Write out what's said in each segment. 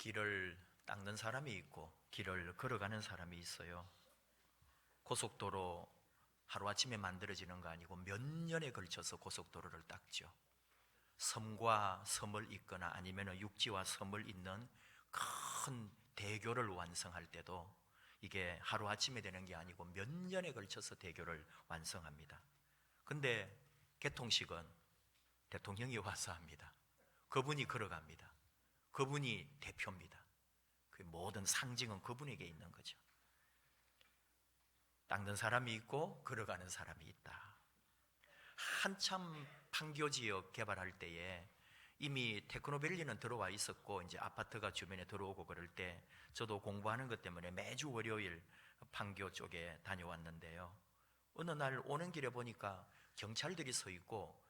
길을 닦는 사람이 있고 길을 걸어가는 사람이 있어요. 고속도로 하루아침에 만들어지는 거 아니고 몇 년에 걸쳐서 고속도로를 닦죠. 섬과 섬을 잇거나 아니면 육지와 섬을 잇는 큰 대교를 완성할 때도 이게 하루아침에 되는 게 아니고 몇 년에 걸쳐서 대교를 완성합니다. 근데 개통식은 대통령이 와서 합니다. 그분이 걸어갑니다. 그분이 대표입니다. 그 모든 상징은 그분에게 있는 거죠. 닦는 사람이 있고 걸어가는 사람이 있다. 한참 판교 지역 개발할 때에 이미 테크노밸리는 들어와 있었고 이제 아파트가 주변에 들어오고 그럴 때 저도 공부하는 것 때문에 매주 월요일 판교 쪽에 다녀왔는데요. 어느 날 오는 길에 보니까 경찰들이 서 있고,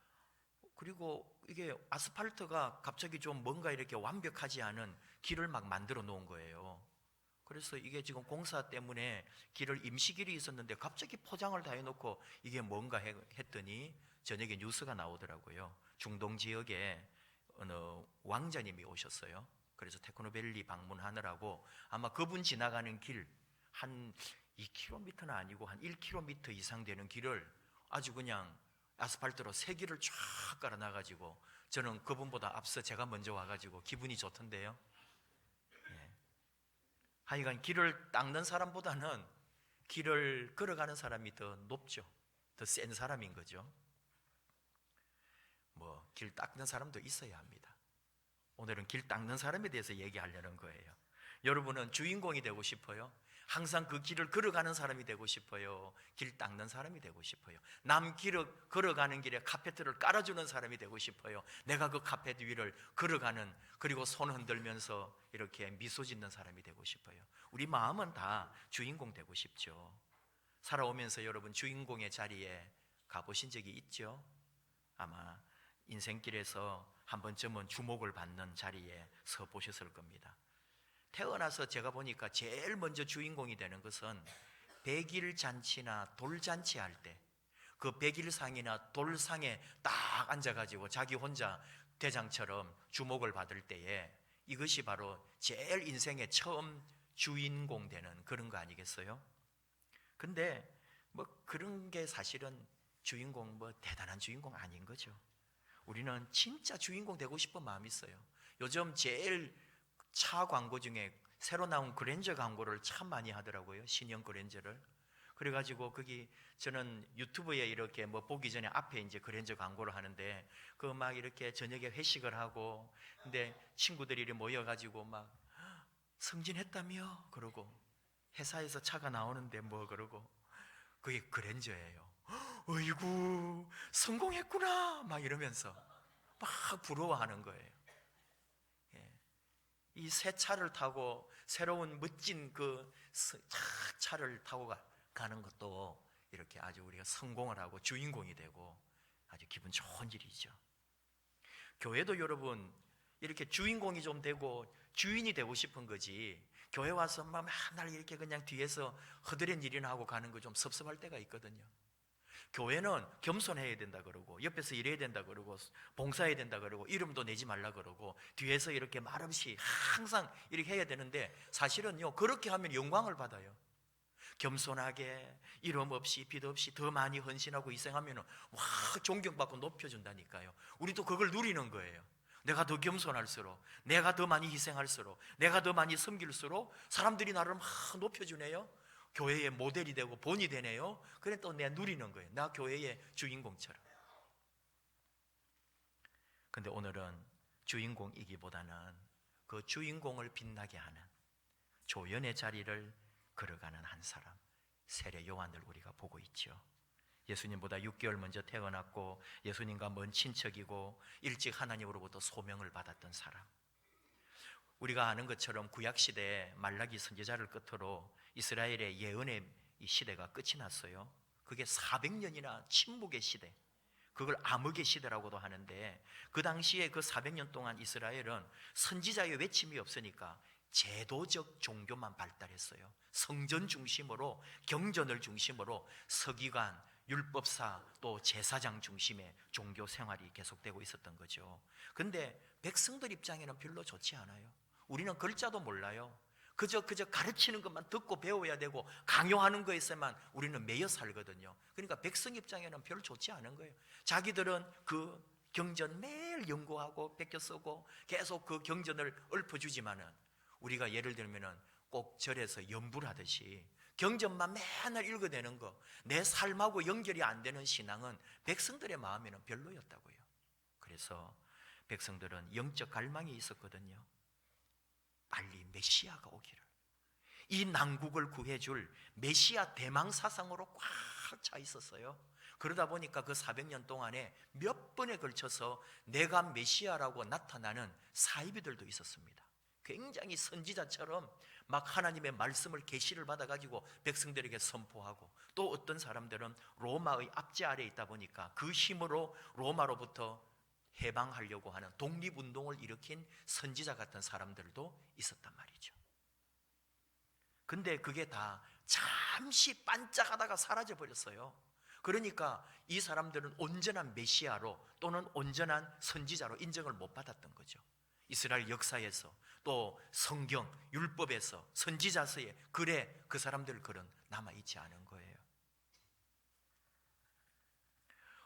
그리고 이게 아스팔트가 갑자기 좀 뭔가 이렇게 완벽하지 않은 길을 막 만들어 놓은 거예요. 그래서 이게 지금 공사 때문에 길을 임시길이 있었는데 갑자기 포장을 다 해놓고 이게 뭔가 했더니 저녁에 뉴스가 나오더라고요. 중동 지역에 어느 왕자님이 오셨어요. 그래서 테크노밸리 방문하느라고 아마 그분 지나가는 길 한 2km는 아니고 한 1km 이상 되는 길을 아주 그냥 아스팔트로 새 길을 쫙 깔아놔가지고 저는 그분보다 앞서 제가 먼저 와가지고 기분이 좋던데요. 하여간 길을 닦는 사람보다는 길을 걸어가는 사람이 더 높죠. 더 센 사람인 거죠. 길 닦는 사람도 있어야 합니다. 오늘은 길 닦는 사람에 대해서 얘기하려는 거예요. 여러분은 주인공이 되고 싶어요? 항상 그 길을 걸어가는 사람이 되고 싶어요? 길 닦는 사람이 되고 싶어요? 남 길을 걸어가는 길에 카페트를 깔아주는 사람이 되고 싶어요? 내가 그 카페트 위를 걸어가는, 그리고 손 흔들면서 이렇게 미소 짓는 사람이 되고 싶어요? 우리 마음은 다 주인공 되고 싶죠. 살아오면서 여러분 주인공의 자리에 가보신 적이 있죠? 아마 인생길에서 한 번쯤은 주목을 받는 자리에 서 보셨을 겁니다. 태어나서 제가 보니까 제일 먼저 주인공이 되는 것은 백일잔치나 돌잔치 할 때 그 백일상이나 돌상에 딱 앉아가지고 자기 혼자 대장처럼 주목을 받을 때에 이것이 바로 제일 인생의 처음 주인공 되는 그런 거 아니겠어요? 근데 그런 게 사실은 주인공 대단한 주인공 아닌 거죠. 우리는 진짜 주인공 되고 싶은 마음이 있어요. 요즘 제일 차 광고 중에 새로 나온 그랜저 광고를 참 많이 하더라고요. 신형 그랜저를. 그래가지고 거기 저는 유튜브에 이렇게 보기 전에 앞에 이제 그랜저 광고를 하는데 그 막 이렇게 저녁에 회식을 하고, 근데 친구들이 이렇게 모여가지고 막 승진했다며 그러고 회사에서 차가 나오는데 그러고 그게 그랜저예요. 어이구 성공했구나 막 이러면서 막 부러워하는 거예요. 이 새 차를 타고 새로운 멋진 그 차를 타고 가는 것도 이렇게 아주 우리가 성공을 하고 주인공이 되고 아주 기분 좋은 일이죠. 교회도 여러분 이렇게 주인공이 좀 되고 주인이 되고 싶은 거지, 교회 와서 막 맨날 이렇게 그냥 뒤에서 허드렛 일이나 하고 가는 거 좀 섭섭할 때가 있거든요. 교회는 겸손해야 된다 그러고 옆에서 일해야 된다 그러고 봉사해야 된다 그러고 이름도 내지 말라 그러고 뒤에서 이렇게 말없이 항상 이렇게 해야 되는데, 사실은요 그렇게 하면 영광을 받아요. 겸손하게 이름 없이 빚 없이 더 많이 헌신하고 희생하면 와 존경받고 높여준다니까요. 우리도 그걸 누리는 거예요. 내가 더 겸손할수록, 내가 더 많이 희생할수록, 내가 더 많이 섬길수록 사람들이 나를 막 높여주네요. 교회의 모델이 되고 본이 되네요. 그래 또 내가 누리는 거예요. 나 교회의 주인공처럼. 근데 오늘은 주인공이기보다는 그 주인공을 빛나게 하는 조연의 자리를 걸어가는 한 사람, 세례 요한을 우리가 보고 있죠. 예수님보다 6개월 먼저 태어났고 예수님과 먼 친척이고 일찍 하나님으로부터 소명을 받았던 사람. 우리가 아는 것처럼 구약시대에 말라기 선지자를 끝으로 이스라엘의 예언의 이 시대가 끝이 났어요. 그게 400년이나 침묵의 시대, 그걸 암흑의 시대라고도 하는데, 그 당시에 그 400년 동안 이스라엘은 선지자의 외침이 없으니까 제도적 종교만 발달했어요. 성전 중심으로, 경전을 중심으로 서기관, 율법사, 또 제사장 중심의 종교 생활이 계속되고 있었던 거죠. 근데 백성들 입장에는 별로 좋지 않아요. 우리는 글자도 몰라요. 그저 가르치는 것만 듣고 배워야 되고 강요하는 거에서만 우리는 매여 살거든요. 그러니까 백성 입장에는 별로 좋지 않은 거예요. 자기들은 그 경전 매일 연구하고 베껴 쓰고 계속 그 경전을 읊어주지만은 우리가 예를 들면은 꼭 절에서 연불 하듯이 경전만 맨날 읽어대는 거, 내 삶하고 연결이 안 되는 신앙은 백성들의 마음에는 별로였다고요. 그래서 백성들은 영적 갈망이 있었거든요. 빨리 메시아가 오기를, 이 난국을 구해줄 메시아 대망 사상으로 꽉 차 있었어요. 그러다 보니까 그 400년 동안에 몇 번에 걸쳐서 내가 메시아라고 나타나는 사이비들도 있었습니다. 굉장히 선지자처럼 막 하나님의 말씀을 계시를 받아가지고 백성들에게 선포하고, 또 어떤 사람들은 로마의 압제 아래에 있다 보니까 그 힘으로 로마로부터 해방하려고 하는 독립운동을 일으킨 선지자 같은 사람들도 있었단 말이죠. 근데 그게 다 잠시 반짝하다가 사라져 버렸어요. 그러니까 이 사람들은 온전한 메시아로 또는 온전한 선지자로 인정을 못 받았던 거죠. 이스라엘 역사에서 또 성경, 율법에서, 선지자서에 글에 그 사람들 글은 남아있지 않은 거예요.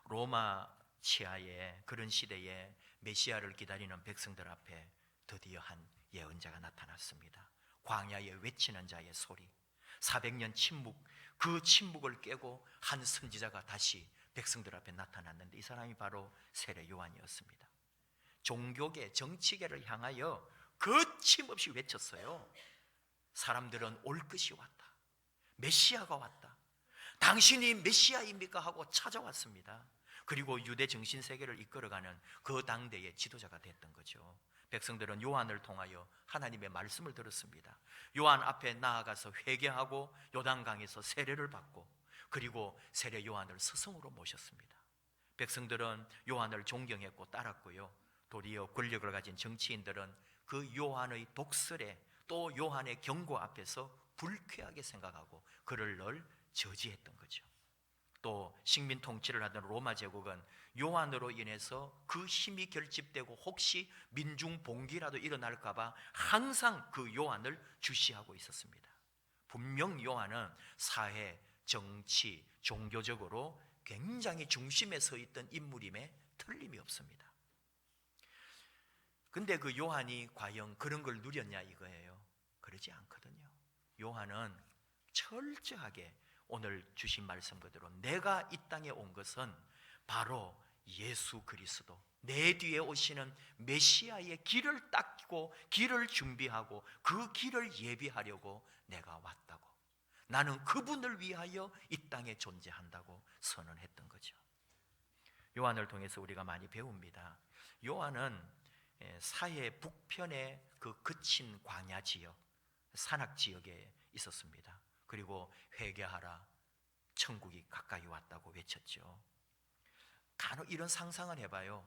로마 치하의 그런 시대에 메시아를 기다리는 백성들 앞에 드디어 한 예언자가 나타났습니다. 광야에 외치는 자의 소리, 400년 침묵, 그 침묵을 깨고 한 선지자가 다시 백성들 앞에 나타났는데 이 사람이 바로 세례 요한이었습니다. 종교계, 정치계를 향하여 거침없이 외쳤어요. 사람들은 올 것이 왔다, 메시아가 왔다, 당신이 메시아입니까? 하고 찾아왔습니다. 그리고 유대 정신세계를 이끌어가는 그 당대의 지도자가 됐던 거죠. 백성들은 요한을 통하여 하나님의 말씀을 들었습니다. 요한 앞에 나아가서 회개하고 요단강에서 세례를 받고, 그리고 세례 요한을 스승으로 모셨습니다. 백성들은 요한을 존경했고 따랐고요. 도리어 권력을 가진 정치인들은 그 요한의 독설에, 또 요한의 경고 앞에서 불쾌하게 생각하고 그를 늘 저지했던 거죠. 또 식민 통치를 하던 로마 제국은 요한으로 인해서 그 힘이 결집되고 혹시 민중 봉기라도 일어날까 봐 항상 그 요한을 주시하고 있었습니다. 분명 요한은 사회, 정치, 종교적으로 굉장히 중심에 서 있던 인물임에 틀림이 없습니다. 근데 그 요한이 과연 그런 걸 누렸냐 이거예요. 그러지 않거든요. 요한은 철저하게 오늘 주신 말씀 그대로 내가 이 땅에 온 것은 바로 예수 그리스도, 내 뒤에 오시는 메시아의 길을 닦고 길을 준비하고 그 길을 예비하려고 내가 왔다고, 나는 그분을 위하여 이 땅에 존재한다고 선언했던 거죠. 요한을 통해서 우리가 많이 배웁니다. 요한은 사해 북편의 그 거친 광야 지역, 산악 지역에 있었습니다. 그리고 회개하라, 천국이 가까이 왔다고 외쳤죠. 간혹 이런 상상을 해봐요.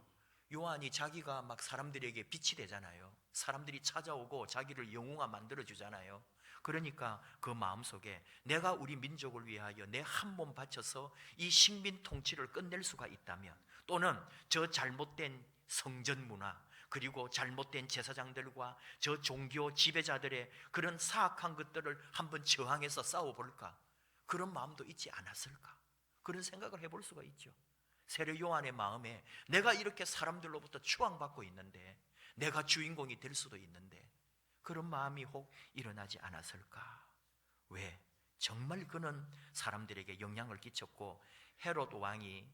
요한이 자기가 막 사람들에게 빛이 되잖아요. 사람들이 찾아오고 자기를 영웅화 만들어주잖아요. 그러니까 그 마음속에 내가 우리 민족을 위하여 내 한 몸 바쳐서 이 식민 통치를 끝낼 수가 있다면, 또는 저 잘못된 성전 문화, 그리고 잘못된 제사장들과 저 종교 지배자들의 그런 사악한 것들을 한번 저항해서 싸워볼까, 그런 마음도 있지 않았을까, 그런 생각을 해볼 수가 있죠. 세례 요한의 마음에 내가 이렇게 사람들로부터 추앙받고 있는데 내가 주인공이 될 수도 있는데 그런 마음이 혹 일어나지 않았을까. 왜? 정말 그는 사람들에게 영향을 끼쳤고, 헤롯 왕이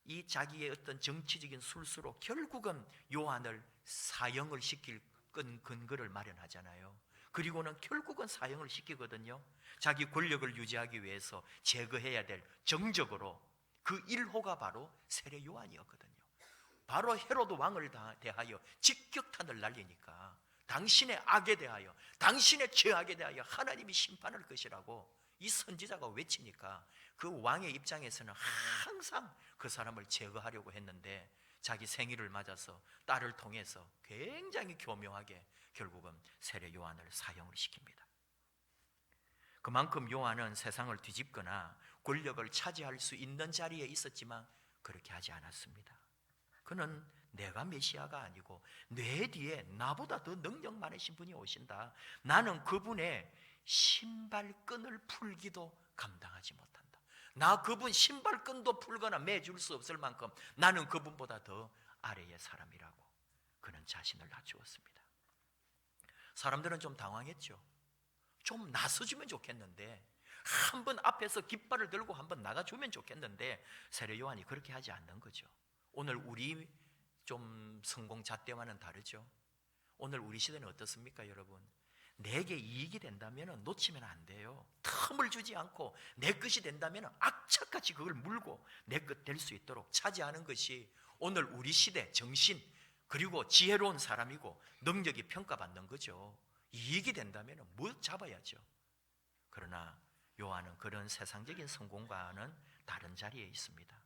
이 자기의 어떤 정치적인 술수로 결국은 요한을 사형을 시킬 근거를 마련하잖아요. 그리고는 결국은 사형을 시키거든요. 자기 권력을 유지하기 위해서 제거해야 될 정적으로 그 1호가 바로 세례 요한이었거든요. 바로 헤로드 왕을 대하여 직격탄을 날리니까 당신의 악에 대하여, 당신의 죄악에 대하여 하나님이 심판할 것이라고 이 선지자가 외치니까 그 왕의 입장에서는 항상 그 사람을 제거하려고 했는데 자기 생일을 맞아서 딸을 통해서 굉장히 교묘하게 결국은 세례 요한을 사형을 시킵니다. 그만큼 요한은 세상을 뒤집거나 권력을 차지할 수 있는 자리에 있었지만 그렇게 하지 않았습니다. 그는 내가 메시아가 아니고 내 뒤에 나보다 더 능력 많으신 분이 오신다. 나는 그분의 신발끈을 풀기도 감당하지 못한다. 나 그분 신발끈도 풀거나 매줄 수 없을 만큼 나는 그분보다 더 아래의 사람이라고 그는 자신을 낮추었습니다. 사람들은 좀 당황했죠. 좀 나서주면 좋겠는데, 한번 앞에서 깃발을 들고 한번 나가주면 좋겠는데 세례 요한이 그렇게 하지 않는 거죠. 오늘 우리 좀 성공 잣대와는 다르죠. 오늘 우리 시대는 어떻습니까, 여러분? 내게 이익이 된다면 놓치면 안 돼요. 틈을 주지 않고 내 것이 된다면 악착같이 그걸 물고 내 것 될 수 있도록 차지하는 것이 오늘 우리 시대 정신, 그리고 지혜로운 사람이고 능력이 평가받는 거죠. 이익이 된다면 뭐 잡아야죠. 그러나 요한은 그런 세상적인 성공과는 다른 자리에 있습니다.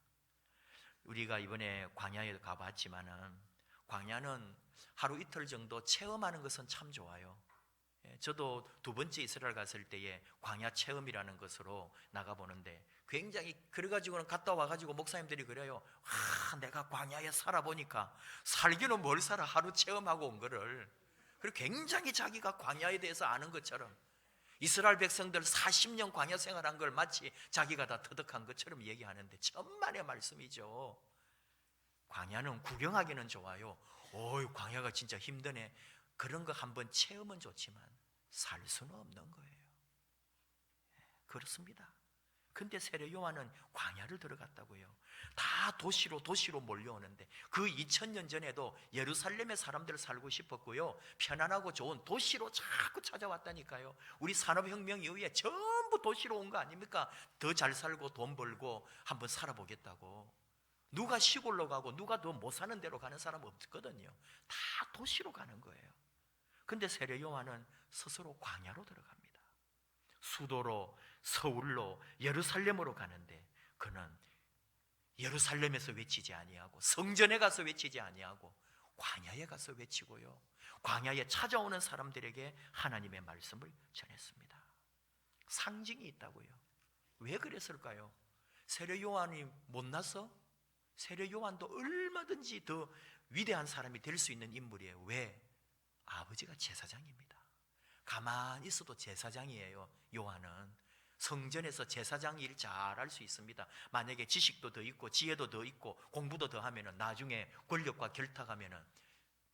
우리가 이번에 광야에 가봤지만은 광야는 하루 이틀 정도 체험하는 것은 참 좋아요. 저도 두 번째 이스라엘 갔을 때에 광야 체험이라는 것으로 나가보는데 굉장히 그래가지고는 갔다 와가지고 목사님들이 그래요. 내가 광야에 살아보니까 살기는 뭘 살아, 하루 체험하고 온 거를. 그리고 굉장히 자기가 광야에 대해서 아는 것처럼 이스라엘 백성들 40년 광야 생활한 걸 마치 자기가 다 터득한 것처럼 얘기하는데 천만의 말씀이죠. 광야는 구경하기는 좋아요. 광야가 진짜 힘드네. 그런 거 한번 체험은 좋지만 살 수는 없는 거예요. 그렇습니다. 근데 세례 요한은 광야를 들어갔다고요. 다 도시로 몰려오는데 그 2000년 전에도 예루살렘에 사람들 살고 싶었고요, 편안하고 좋은 도시로 자꾸 찾아왔다니까요. 우리 산업혁명 이후에 전부 도시로 온 거 아닙니까? 더 잘 살고 돈 벌고 한번 살아보겠다고. 누가 시골로 가고 누가 더 못 사는 데로 가는 사람 없거든요. 다 도시로 가는 거예요. 근데 세례 요한은 스스로 광야로 들어갑니다. 수도로, 서울로, 예루살렘으로 가는데 그는 예루살렘에서 외치지 아니하고 성전에 가서 외치지 아니하고 광야에 가서 외치고요, 광야에 찾아오는 사람들에게 하나님의 말씀을 전했습니다. 상징이 있다고요. 왜 그랬을까요? 세례 요한이 못나서? 세례 요한도 얼마든지 더 위대한 사람이 될 수 있는 인물이에요. 왜? 아버지가 제사장입니다. 가만히 있어도 제사장이에요. 요한은 성전에서 제사장 일 잘할 수 있습니다. 만약에 지식도 더 있고 지혜도 더 있고 공부도 더 하면은 나중에 권력과 결탁하면은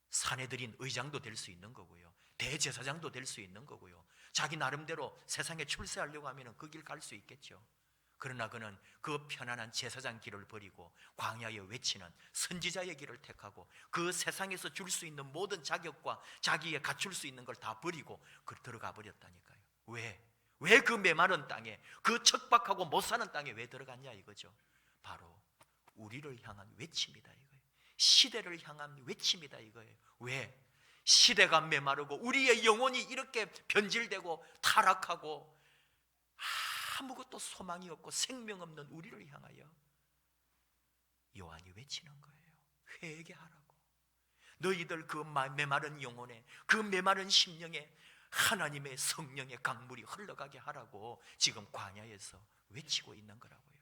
사내들인 의장도 될 수 있는 거고요, 대제사장도 될 수 있는 거고요, 자기 나름대로 세상에 출세하려고 하면은 그 길 갈 수 있겠죠. 그러나 그는 그 편안한 제사장 길을 버리고 광야에 외치는 선지자의 길을 택하고 그 세상에서 줄 수 있는 모든 자격과 자기의 갖출 수 있는 걸 다 버리고 들어가 버렸다니까요. 왜 그 메마른 땅에, 그 척박하고 못 사는 땅에 왜 들어갔냐 이거죠. 바로 우리를 향한 외침이다 이거예요. 시대를 향한 외침이다 이거예요. 왜? 시대가 메마르고 우리의 영혼이 이렇게 변질되고 타락하고 아무것도 소망이 없고 생명 없는 우리를 향하여 요한이 외치는 거예요. 회개하라고. 너희들 그 메마른 영혼에, 그 메마른 심령에 하나님의 성령의 강물이 흘러가게 하라고 지금 광야에서 외치고 있는 거라고요.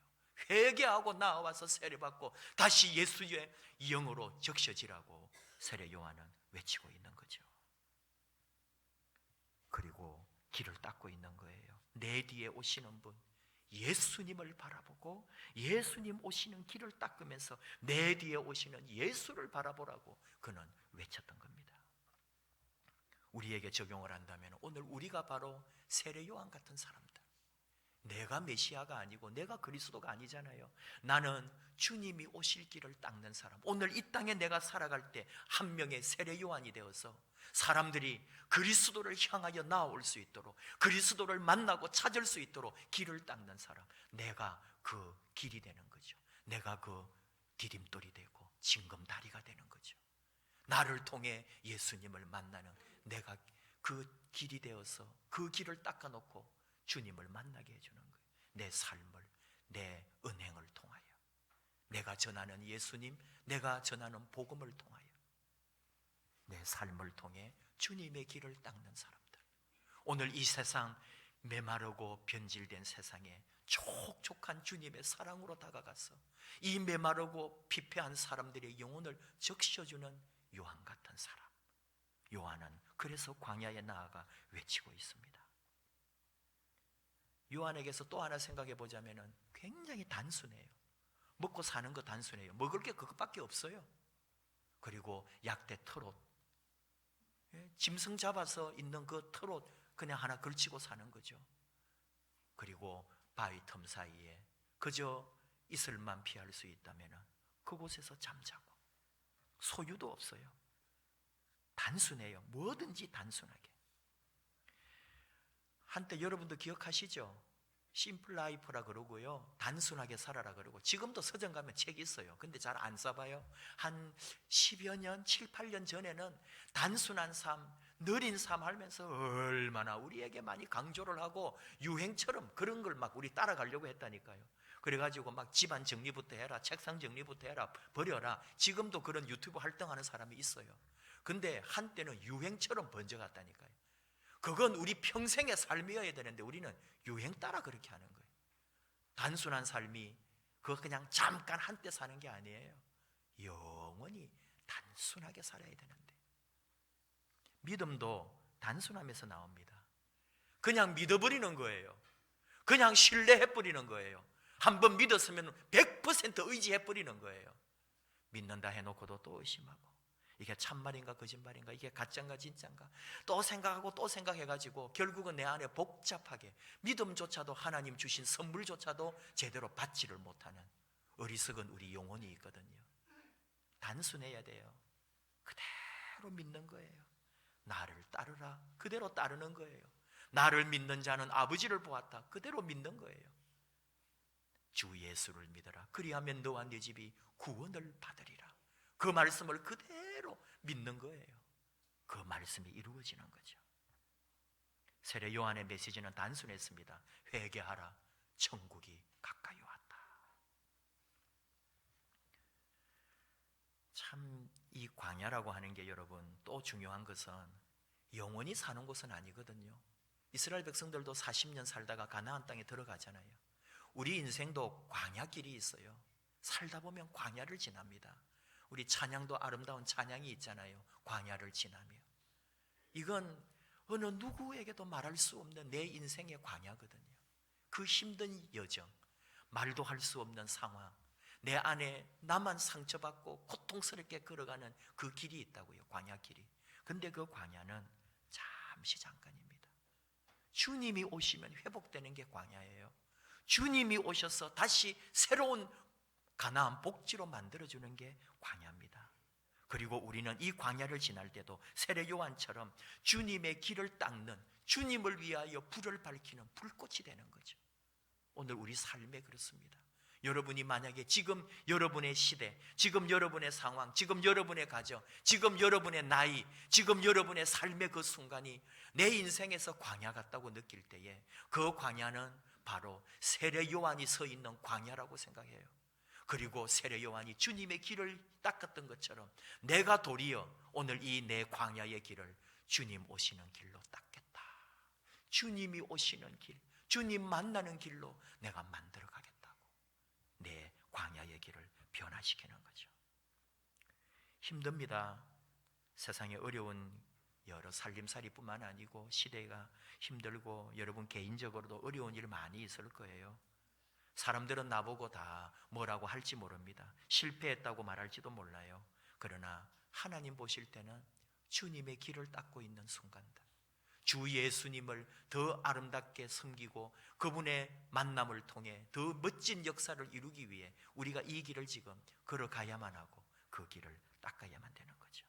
회개하고 나와서 세례받고 다시 예수의 영으로 적셔지라고 세례 요한은 외치고 있는 거죠. 그리고 길을 닦고 있는 거예요. 내 뒤에 오시는 분, 예수님을 바라보고 예수님 오시는 길을 닦으면서 내 뒤에 오시는 예수를 바라보라고 그는 외쳤던 겁니다. 우리에게 적용을 한다면 오늘 우리가 바로 세례 요한 같은 사람들, 내가 메시아가 아니고 내가 그리스도가 아니잖아요. 나는 주님이 오실 길을 닦는 사람. 오늘 이 땅에 내가 살아갈 때 한 명의 세례 요한이 되어서 사람들이 그리스도를 향하여 나아올 수 있도록, 그리스도를 만나고 찾을 수 있도록 길을 닦는 사람. 내가 그 길이 되는 거죠. 내가 그 디딤돌이 되고 징검다리가 되는 거죠. 나를 통해 예수님을 만나는 내가 그 길이 되어서 그 길을 닦아놓고 주님을 만나게 해주는 거예요. 내 삶을, 내 은행을 통하여, 내가 전하는 예수님, 내가 전하는 복음을 통하여 내 삶을 통해 주님의 길을 닦는 사람들. 오늘 이 세상 메마르고 변질된 세상에 촉촉한 주님의 사랑으로 다가가서 이 메마르고 피폐한 사람들의 영혼을 적셔주는 요한 같은 사람. 요한은 그래서 광야에 나아가 외치고 있습니다. 요한에게서 또 하나 생각해 보자면 굉장히 단순해요. 먹고 사는 거 단순해요. 먹을 게 그것밖에 없어요. 그리고 약대 털옷, 짐승 잡아서 있는 그 털옷 그냥 하나 걸치고 사는 거죠. 그리고 바위 틈 사이에 그저 이슬만 피할 수 있다면 그곳에서 잠자고, 소유도 없어요. 단순해요. 뭐든지 단순하게. 한때 여러분도 기억하시죠? 심플 라이프라 그러고요, 단순하게 살아라 그러고. 지금도 서점 가면 책이 있어요. 근데 잘 안 써봐요. 한 10여 년, 7, 8년 전에는 단순한 삶, 느린 삶 하면서 얼마나 우리에게 많이 강조를 하고 유행처럼 그런 걸 막 우리 따라가려고 했다니까요. 그래가지고 막 집안 정리부터 해라, 책상 정리부터 해라, 버려라. 지금도 그런 유튜브 활동하는 사람이 있어요. 근데 한때는 유행처럼 번져갔다니까요. 그건 우리 평생의 삶이어야 되는데 우리는 유행 따라 그렇게 하는 거예요. 단순한 삶이 그거 그냥 잠깐 한때 사는 게 아니에요. 영원히 단순하게 살아야 되는데. 믿음도 단순함에서 나옵니다. 그냥 믿어버리는 거예요. 그냥 신뢰해버리는 거예요. 한번 믿었으면 100% 의지해버리는 거예요. 믿는다 해놓고도 또 의심하고, 이게 참말인가 거짓말인가, 이게 가짜인가 진짜인가 또 생각하고 또 생각해가지고 결국은 내 안에 복잡하게 믿음조차도, 하나님 주신 선물조차도 제대로 받지를 못하는 어리석은 우리 영혼이 있거든요. 단순해야 돼요. 그대로 믿는 거예요. 나를 따르라, 그대로 따르는 거예요. 나를 믿는 자는 아버지를 보았다, 그대로 믿는 거예요. 주 예수를 믿어라, 그리하면 너와 네 집이 구원을 받으리라. 그 말씀을 그대로 믿는 거예요. 그 말씀이 이루어지는 거죠. 세례 요한의 메시지는 단순했습니다. 회개하라, 천국이 가까이 왔다. 참 이 광야라고 하는 게 여러분 또 중요한 것은 영원히 사는 곳은 아니거든요. 이스라엘 백성들도 40년 살다가 가나안 땅에 들어가잖아요. 우리 인생도 광야길이 있어요. 살다 보면 광야를 지납니다. 우리 찬양도 아름다운 찬양이 있잖아요. 광야를 지나며. 이건 어느 누구에게도 말할 수 없는 내 인생의 광야거든요. 그 힘든 여정, 말도 할 수 없는 상황, 내 안에 나만 상처받고 고통스럽게 걸어가는 그 길이 있다고요. 광야길이. 근데 그 광야는 잠시 잠깐입니다. 주님이 오시면 회복되는 게 광야예요. 주님이 오셔서 다시 새로운 가나안 복지로 만들어주는 게 광야입니다. 그리고 우리는 이 광야를 지날 때도 세례 요한처럼 주님의 길을 닦는, 주님을 위하여 불을 밝히는 불꽃이 되는 거죠. 오늘 우리 삶에 그렇습니다. 여러분이 만약에 지금 여러분의 시대, 지금 여러분의 상황, 지금 여러분의 가정, 지금 여러분의 나이, 지금 여러분의 삶의 그 순간이 내 인생에서 광야 같다고 느낄 때에 그 광야는 바로 세례 요한이 서 있는 광야라고 생각해요. 그리고 세례 요한이 주님의 길을 닦았던 것처럼 내가 도리어 오늘 이 내 광야의 길을 주님 오시는 길로 닦겠다. 주님이 오시는 길, 주님 만나는 길로 내가 만들어 가겠다고 내 광야의 길을 변화시키는 거죠. 힘듭니다. 세상에 어려운 여러 살림살이뿐만 아니고 시대가 힘들고 여러분 개인적으로도 어려운 일 많이 있을 거예요. 사람들은 나보고 다 뭐라고 할지 모릅니다. 실패했다고 말할지도 몰라요. 그러나 하나님 보실 때는 주님의 길을 닦고 있는 순간들, 주 예수님을 더 아름답게 섬기고 그분의 만남을 통해 더 멋진 역사를 이루기 위해 우리가 이 길을 지금 걸어가야만 하고 그 길을 닦아야만 되는 거죠.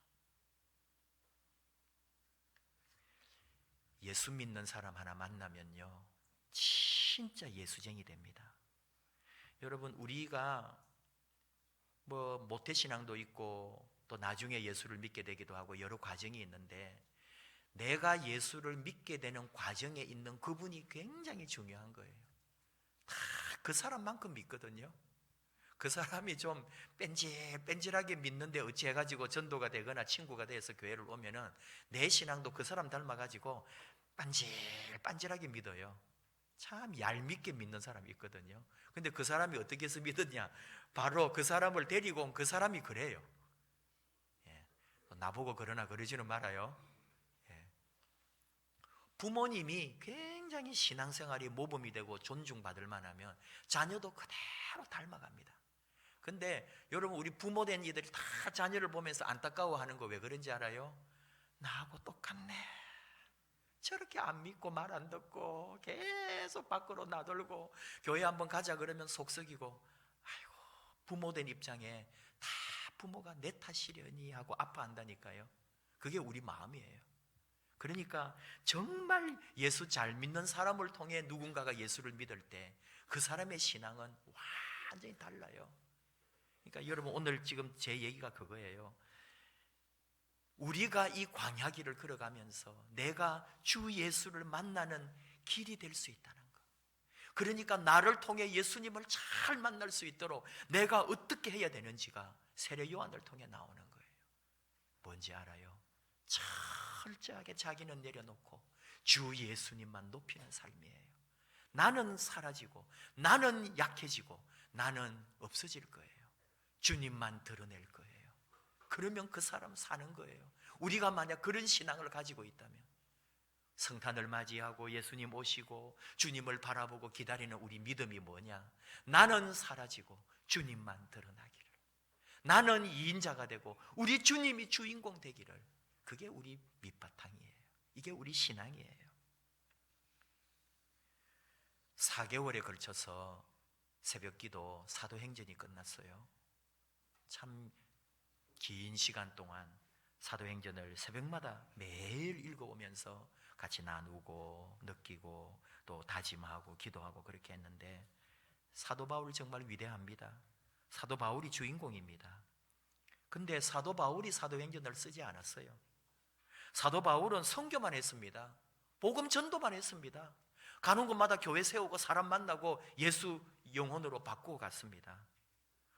예수 믿는 사람 하나 만나면요, 진짜 예수쟁이 됩니다. 여러분, 우리가 뭐 모태신앙도 있고 또 나중에 예수를 믿게 되기도 하고 여러 과정이 있는데, 내가 예수를 믿게 되는 과정에 있는 그분이 굉장히 중요한 거예요. 다 그 사람만큼 믿거든요. 그 사람이 좀 뺀질뺀질하게 믿는데 어찌 해가지고 전도가 되거나 친구가 돼서 교회를 오면은 내 신앙도 그 사람 닮아가지고 반질반질하게 믿어요. 참 얄밉게 믿는 사람이 있거든요. 근데 그 사람이 어떻게 해서 믿었냐? 바로 그 사람을 데리고 온 그 사람이 그래요. 예. 나보고 그러나 그러지는 말아요. 예. 부모님이 굉장히 신앙생활이 모범이 되고 존중받을 만하면 자녀도 그대로 닮아갑니다. 근데 여러분, 우리 부모 된 이들이 다 자녀를 보면서 안타까워하는 거 왜 그런지 알아요? 나하고 똑같네. 저렇게 안 믿고 말 안 듣고 계속 밖으로 나돌고 교회 한번 가자 그러면 속썩이고, 아이고, 부모 된 입장에 다 부모가 내 탓이려니 하고 아파한다니까요. 그게 우리 마음이에요. 그러니까 정말 예수 잘 믿는 사람을 통해 누군가가 예수를 믿을 때 그 사람의 신앙은 완전히 달라요. 그러니까 여러분, 오늘 지금 제 얘기가 그거예요. 우리가 이 광야길을 걸어가면서 내가 주 예수를 만나는 길이 될 수 있다는 것. 그러니까 나를 통해 예수님을 잘 만날 수 있도록 내가 어떻게 해야 되는지가 세례 요한을 통해 나오는 거예요. 뭔지 알아요? 철저하게 자기는 내려놓고 주 예수님만 높이는 삶이에요. 나는 사라지고 나는 약해지고 나는 없어질 거예요. 주님만 드러낼 거예요. 그러면 그 사람 사는 거예요. 우리가 만약 그런 신앙을 가지고 있다면 성탄을 맞이하고 예수님 오시고 주님을 바라보고 기다리는 우리 믿음이 뭐냐? 나는 사라지고 주님만 드러나기를, 나는 2인자가 되고 우리 주님이 주인공 되기를. 그게 우리 밑바탕이에요. 이게 우리 신앙이에요. 4개월에 걸쳐서 새벽기도 사도행전이 끝났어요. 참 긴 시간 동안 사도행전을 새벽마다 매일 읽어오면서 같이 나누고 느끼고 또 다짐하고 기도하고 그렇게 했는데, 사도 바울 정말 위대합니다. 사도 바울이 주인공입니다. 근데 사도 바울이 사도행전을 쓰지 않았어요. 사도 바울은 선교만 했습니다. 복음 전도만 했습니다. 가는 곳마다 교회 세우고 사람 만나고 예수 영혼으로 바꾸고 갔습니다.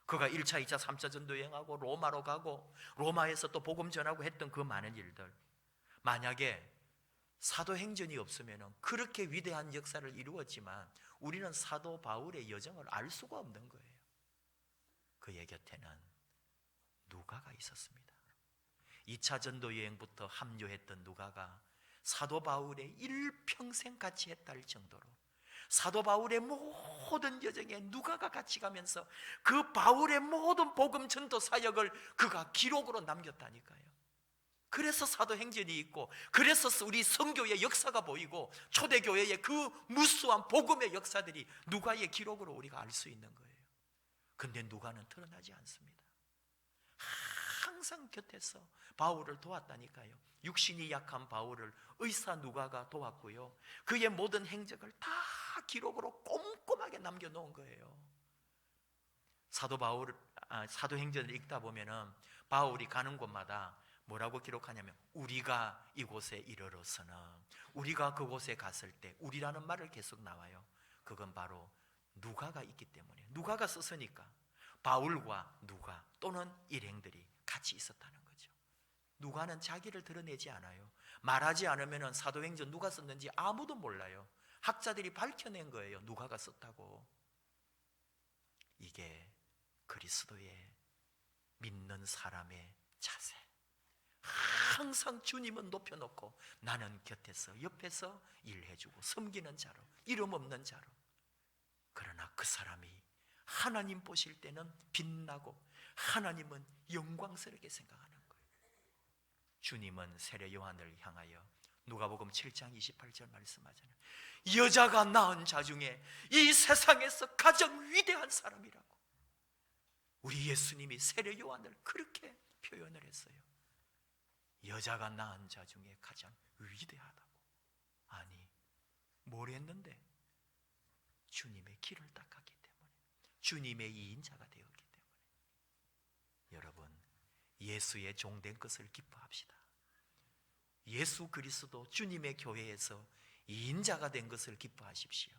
그가 1차, 2차, 3차 전도 여행하고 로마로 가고 로마에서 또 복음 전하고 했던 그 많은 일들, 만약에 사도행전이 없으면 그렇게 위대한 역사를 이루었지만 우리는 사도 바울의 여정을 알 수가 없는 거예요. 그의 곁에는 누가가 있었습니다. 2차 전도 여행부터 합류했던 누가가 사도 바울의 일평생 같이 했다 할 정도로 사도 바울의 모든 여정에 누가가 같이 가면서 그 바울의 모든 복음 전도 사역을 그가 기록으로 남겼다니까요. 그래서 사도행전이 있고, 그래서 우리 선교의 역사가 보이고 초대교회의 그 무수한 복음의 역사들이 누가의 기록으로 우리가 알 수 있는 거예요. 근데 누가는 드러나지 않습니다. 항상 곁에서 바울을 도왔다니까요. 육신이 약한 바울을 의사 누가가 도왔고요, 그의 모든 행적을 다 기록으로 꼼꼼하게 남겨놓은 거예요. 사도행전을 읽다 보면은 바울이 가는 곳마다 뭐라고 기록하냐면, 우리가 이곳에 이르러서는, 우리가 그곳에 갔을 때, 우리라는 말을 계속 나와요. 그건 바로 누가가 있기 때문에, 누가가 썼으니까 바울과 누가 또는 일행들이 같이 있었다는 거죠. 누가는 자기를 드러내지 않아요. 말하지 않으면 사도행전 누가 썼는지 아무도 몰라요. 학자들이 밝혀낸 거예요. 누가가 썼다고. 이게 그리스도의 믿는 사람의 자세. 항상 주님은 높여놓고 나는 곁에서 옆에서 일해주고 섬기는 자로, 이름 없는 자로. 그러나 그 사람이 하나님 보실 때는 빛나고 하나님은 영광스럽게 생각하는 거예요. 주님은 세례 요한을 향하여 누가복음 7장 28절 말씀하잖아요. 여자가 낳은 자 중에 이 세상에서 가장 위대한 사람이라고. 우리 예수님이 세례 요한을 그렇게 표현을 했어요. 여자가 낳은 자 중에 가장 위대하다고. 아니, 뭘 했는데? 주님의 길을 닦았기 때문에, 주님의 2인자가 되었기 때문에. 여러분, 예수의 종된 것을 기뻐합시다. 예수 그리스도 주님의 교회에서 2인자가 된 것을 기뻐하십시오.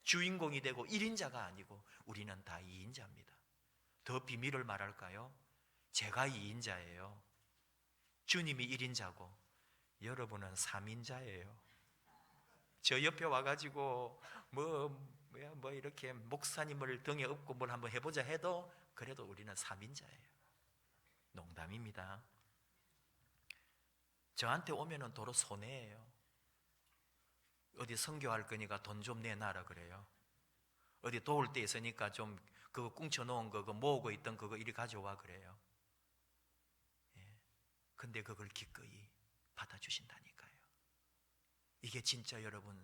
주인공이 되고 1인자가 아니고 우리는 다 2인자입니다. 더 비밀을 말할까요? 제가 2인자예요. 주님이 1인자고 여러분은 3인자예요. 저 옆에 와가지고 뭐 이렇게 목사님을 등에 업고 뭘 한번 해보자 해도 그래도 우리는 사민자예요. 농담입니다. 저한테 오면은 도로 손해예요. 어디 선교할 거니까 돈 좀 내놔라 그래요. 어디 도울 데 있으니까 좀 그거 꿍쳐놓은 거, 그거 모으고 있던 그거 이리 가져와 그래요. 예. 근데 그걸 기꺼이 받아주신다니까요. 이게 진짜 여러분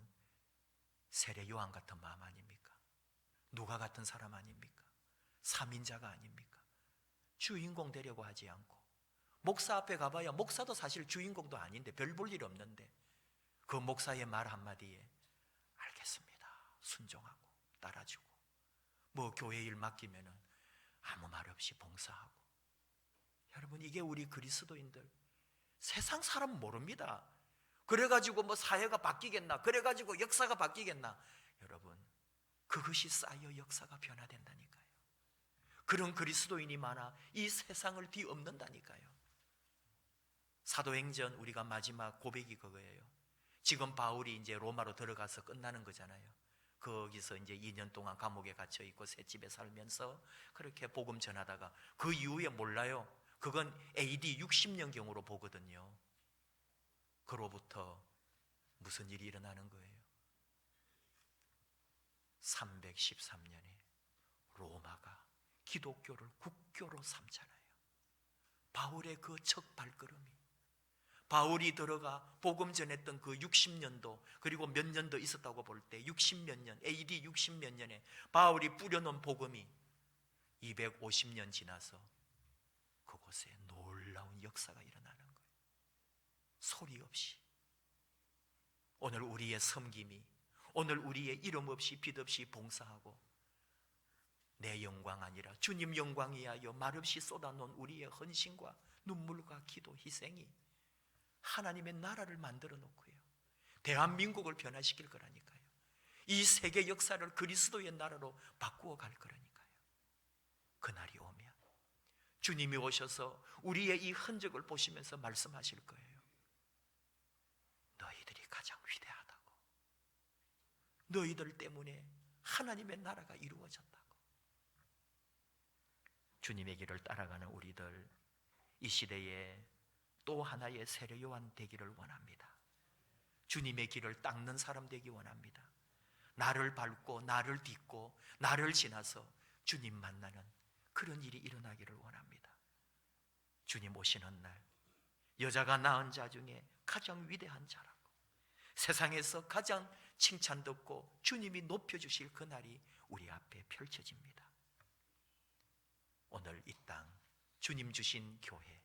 세례 요한 같은 마음 아닙니까? 누가 같은 사람 아닙니까? 사민자가 아닙니까? 주인공 되려고 하지 않고, 목사 앞에 가봐야 목사도 사실 주인공도 아닌데 별 볼 일 없는데 그 목사의 말 한마디에 알겠습니다 순종하고 따라주고, 뭐 교회 일 맡기면은 아무 말 없이 봉사하고. 여러분 이게 우리 그리스도인들, 세상 사람 모릅니다. 그래가지고 뭐 사회가 바뀌겠나, 그래가지고 역사가 바뀌겠나. 여러분 그것이 쌓여 역사가 변화된다니까요. 그런 그리스도인이 많아 이 세상을 뒤엎는다니까요. 사도행전 우리가 마지막 고백이 그거예요. 지금 바울이 이제 로마로 들어가서 끝나는 거잖아요. 거기서 이제 2년 동안 감옥에 갇혀 있고 셋집에 살면서 그렇게 복음 전하다가 그 이후에 몰라요. 그건 AD 60년경으로 보거든요. 그로부터 무슨 일이 일어나는 거예요? 313년에 로마가 기독교를 국교로 삼잖아요. 바울의 그 첫 발걸음이, 바울이 들어가 복음 전했던 그 60년도, 그리고 몇 년도 있었다고 볼 때 60몇 년, AD 60몇 년에 바울이 뿌려놓은 복음이 250년 지나서 그곳에 놀라운 역사가 일어나는 거예요. 소리 없이. 오늘 우리의 섬김이, 오늘 우리의 이름 없이 빛 없이 봉사하고, 내 영광 아니라 주님 영광이야여 말없이 쏟아놓은 우리의 헌신과 눈물과 기도, 희생이 하나님의 나라를 만들어 놓고요, 대한민국을 변화시킬 거라니까요. 이 세계 역사를 그리스도의 나라로 바꾸어 갈 거라니까요. 그날이 오면 주님이 오셔서 우리의 이 흔적을 보시면서 말씀하실 거예요. 너희들이 가장 위대하다고, 너희들 때문에 하나님의 나라가 이루어졌다고. 주님의 길을 따라가는 우리들, 이 시대에 또 하나의 세례 요한 되기를 원합니다. 주님의 길을 닦는 사람 되기 원합니다. 나를 밟고 나를 딛고 나를 지나서 주님 만나는 그런 일이 일어나기를 원합니다. 주님 오시는 날, 여자가 낳은 자 중에 가장 위대한 자라고, 세상에서 가장 칭찬듣고 주님이 높여주실 그날이 우리 앞에 펼쳐집니다. 오늘 이 땅 주님 주신 교회,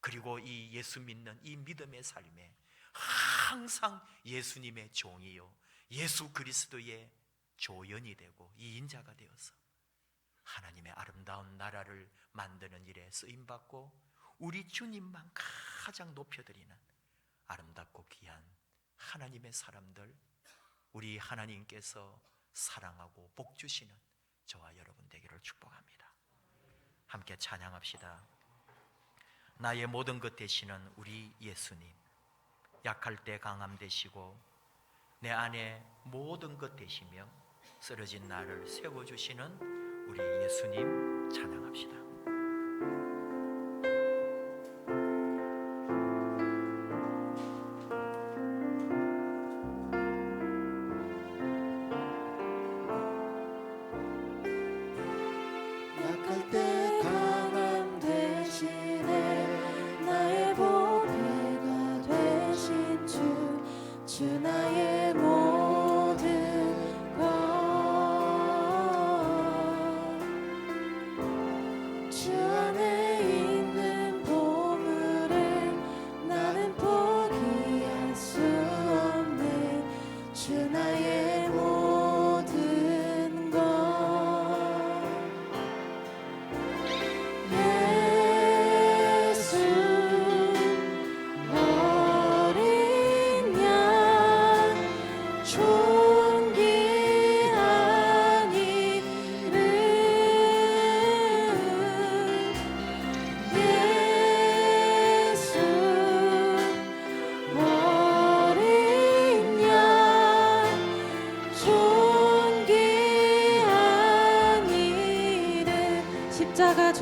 그리고 이 예수 믿는 이 믿음의 삶에 항상 예수님의 종이요 예수 그리스도의 조연이 되고 이인자가 되어서 하나님의 아름다운 나라를 만드는 일에 쓰임받고 우리 주님만 가장 높여드리는 아름답고 귀한 하나님의 사람들, 우리 하나님께서 사랑하고 복 주시는 저와 여러분 되기를 축복합니다. 함께 찬양합시다. 나의 모든 것 되시는 우리 예수님, 약할 때 강함 되시고 내 안에 모든 것 되시며 쓰러진 나를 세워주시는 우리 예수님 찬양합시다.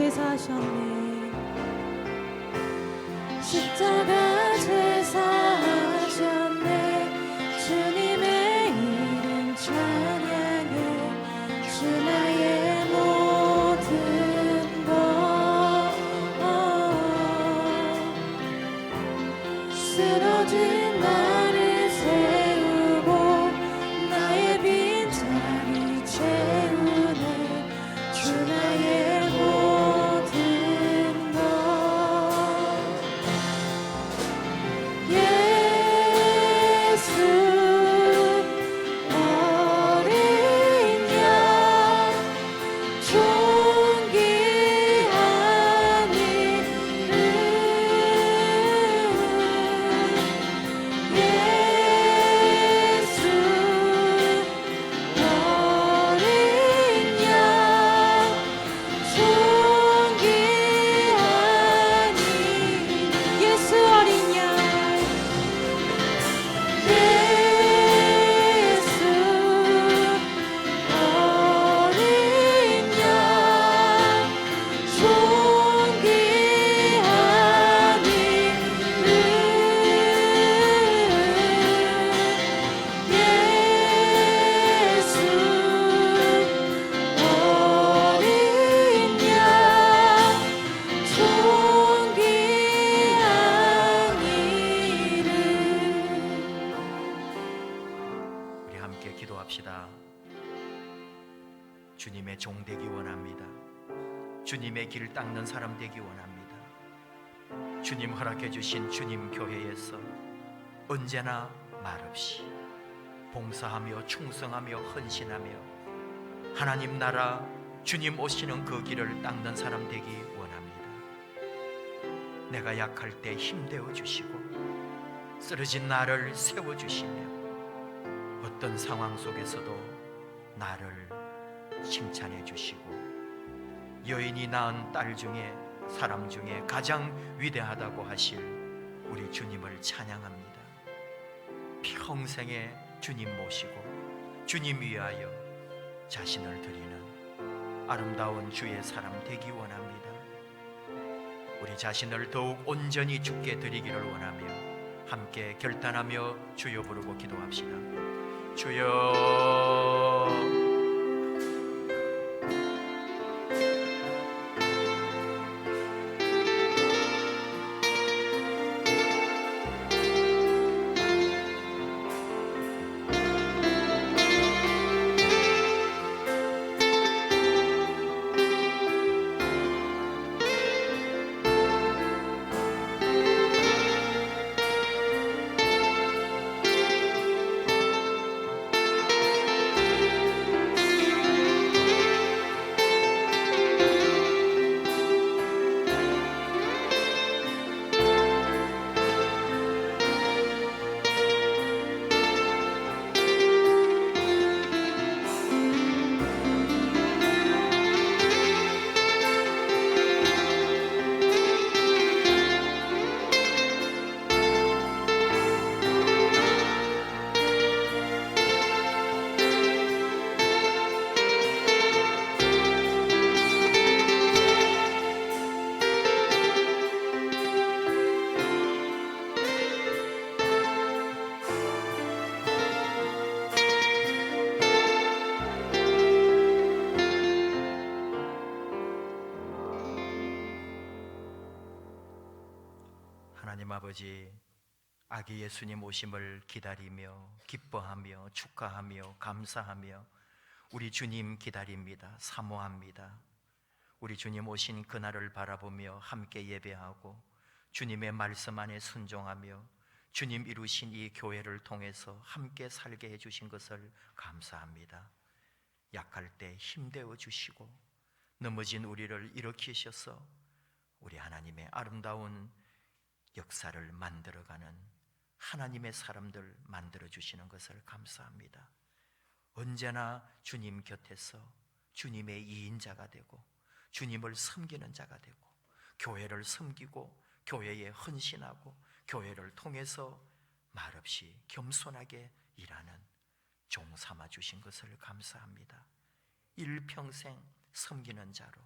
제사하셨네. 십자가 제사하셨네. 주님의 이름 찬양해. 주 나의 모든 것 쓰러진 나를 세우고 나의 빈자리 채우네. 주 나의 모든 것 예수 어린 양 존귀한 이름 예수 어린 양 존귀한 이름 예수 어린 양 예수 어린 양 존귀한 이름 예수 어린 양 존귀한 이름. 우리 함께 기도합시다. 주님의 종 되기 원합니다. 주님의 길 닦는 사람 되기 원합니다. 주님 허락해 주신 주님 교회에서 언제나 말없이 봉사하며 충성하며 헌신하며 하나님 나라 주님 오시는 그 길을 닦는 사람 되기 원합니다. 내가 약할 때 힘되어 주시고 쓰러진 나를 세워 주시며 어떤 상황 속에서도 나를 칭찬해 주시고 여인이 낳은 딸 중에 사람 중에 가장 위대하다고 하실 우리 주님을 찬양합니다. 평생에 주님 모시고 주님 위하여 자신을 드리는 아름다운 주의 사람 되기 원합니다. 우리 자신을 더욱 온전히 주께 드리기를 원하며 함께 결단하며 주여 부르고 기도합시다. 주여 하나님 아버지, 아기 예수님 오심을 기다리며 기뻐하며 축하하며 감사하며 우리 주님 기다립니다. 사모합니다. 우리 주님 오신 그날을 바라보며 함께 예배하고 주님의 말씀 안에 순종하며 주님 이루신 이 교회를 통해서 함께 살게 해주신 것을 감사합니다. 약할 때 힘되어 주시고 넘어진 우리를 일으키셔서 우리 하나님의 아름다운 역사를 만들어가는 하나님의 사람들 만들어주시는 것을 감사합니다. 언제나 주님 곁에서 주님의 이인자가 되고 주님을 섬기는 자가 되고 교회를 섬기고 교회에 헌신하고 교회를 통해서 말없이 겸손하게 일하는 종 삼아주신 것을 감사합니다. 일평생 섬기는 자로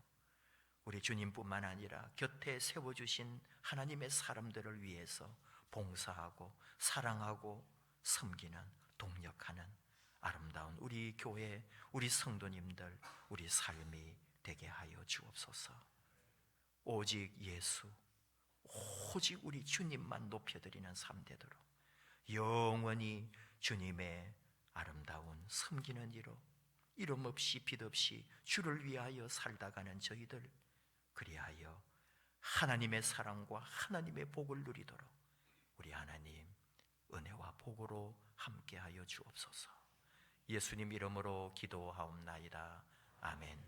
우리 주님뿐만 아니라 곁에 세워주신 하나님의 사람들을 위해서 봉사하고 사랑하고 섬기는, 동력하는 아름다운 우리 교회, 우리 성도님들, 우리 삶이 되게 하여 주옵소서. 오직 예수, 오직 우리 주님만 높여드리는 삶 되도록 영원히 주님의 아름다운 섬기는 이로 이름 없이 빛 없이 주를 위하여 살다가는 저희들, 그리하여 하나님의 사랑과 하나님의 복을 누리도록 우리 하나님 은혜와 복으로 함께하여 주옵소서. 예수님 이름으로 기도하옵나이다. 아멘.